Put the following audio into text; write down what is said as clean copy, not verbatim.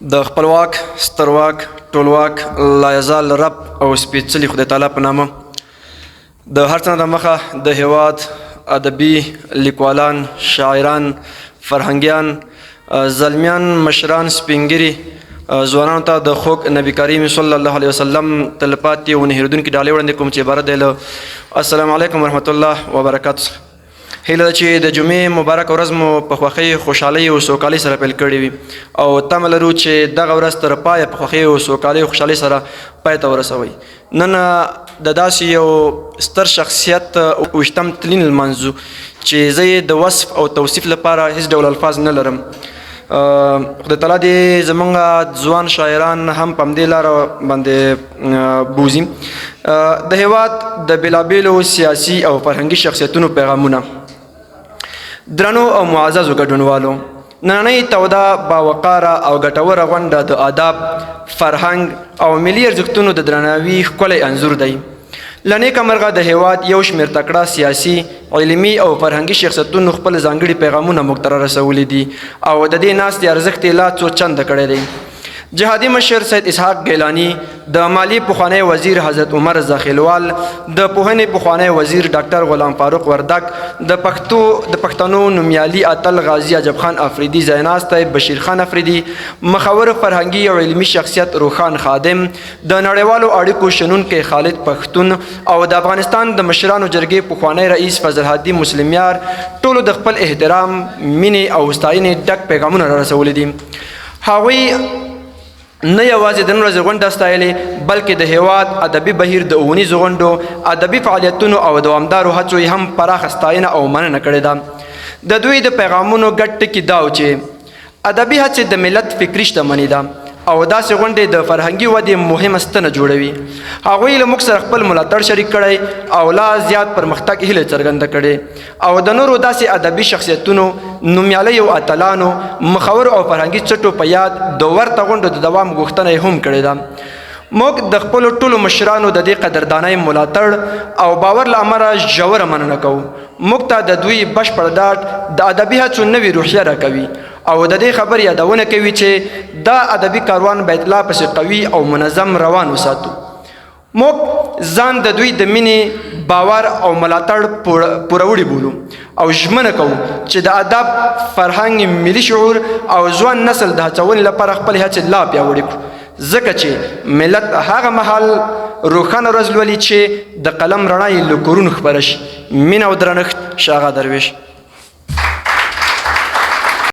د خپلواک سترواک ټولواک لایزال رب او سپېڅلي خدای تعالی په نامه د هر څه نه د مخه د هیواد ادبي لیکوالان شاعران فرهنګیان زلمیان مشران سپینګري ځوانانو ته د خوږ نبي کریم صلی الله علیه وسلم تلپاتې او نه هېرېدونکي ډالۍ وړاندې کوم چې عبارت دی له السلام علیکم ورحمت الله وبرکاتو. هیله ده چې د جمعې مبارک ورځ مو په خوښۍ خوشحالۍ او سوکالۍ سره پیل کړې وي او تمه لرو چې دغه ورځ تر پایه په خوښۍ او سوکالۍ او خوشحالۍ سره پای ته ورسوئ. نن د داسې یو ستر شخصیت اوږدم تلین لمانځو چې زه یې د وصف او توصیف لپاره هیڅ ډول الفاظ نه لرم. خدای تعالی دې زمونږ ځوان شاعران هم په همدې لاره باندې بوځي. د هیواد د بېلابېلو سیاسي او فرهنګي شخصیتونو پیغامونه. درنو او معززو ګډونوالو، نننۍ توده باوقاره او ګټوره غونډه د آداب، فرهنګ او ملي ارزښتونو د درناوي ښکلی انځور دی. له نیکه مرغه د هیواد یو شمېر تکړه سیاسي، علمي او فرهنګي شخصیتونو خپل ځانګړي پیغامونه موږ ته رارسولي دي او د دې ناستې ارزښت یې لا څو چنده کړی دی. جهادي مشر سید اسحاق ګیلاني، د مالیې پخوانی وزیر حضرت عمر رضا خیلوال، د پوهنې پخوانی وزیر ډاکټر غلام فاروق وردک، د پښتنو نومیالي اتل غازي عجب خان افریدي ځایناستی بشیر خان افریدي، مخور فرهنګي او علمي شخصیت روخان خادم، د نړیوالو اړیکو شنونکی خالد پښتون او د افغانستان د مشرانو جرګې پخوانی رئیس فضل هادي مسلمیار ټولو د خپل احترام، مینې او ستاینې ډک پیغامونه رارسولي دي. هغوی نه یوازې د نن ورځې غونډه ستایلې بلکې د هیواد ادبي بهیر د اوونیزو غونډو، ادبي فعالیتونو او دوامدارو هڅو یې هم پراخه ستاینه او مننه کړې ده. د دوی د پیغامونو ګډ ټکي دا و چې ادبي هڅې د ملت فکري شتمني ده او داسې غونډې د فرهنګي ودې مهمه ستنه جوړوي. هغوی له موږ سره خپل ملاتړ شریک کړی او لا زیات پرمختګ هیله څرګنده کړې او د نورو داسې ادبي شخصیتونو، نومیالیو اتلانو، مخورو او فرهنګي چټو په یاد د ورته غونډو د دوام غوښتنه یې هم کړې ده. موږ د خپلو ټولو مشرانو د دې قدردانۍ ملاتړ او باور له امله ژوره مننه کوو. موږ ته د دوی بشپړ ډاډ د ادبي هڅو نوې روحیه راکوي او د دې خبرې یادونه کوي چې دا ادبي کاروان باید لا پسې قوي او منظم روان وساتو. موږ ځان د دوی د مینې، باور او ملاتړ پوروړي بولو او ژمنه کوو چې د ادب، فرهنګ، ملي شعور او ځوان نسل د هڅونې لپاره خپلې هڅې لا پیاوړې کړو، ځکه چې ملت هغه مهال روښانه ورځ لولي چې د قلم رڼا یې له کورونو خپره شي. مینه او درنښت، ښاغلی درویش.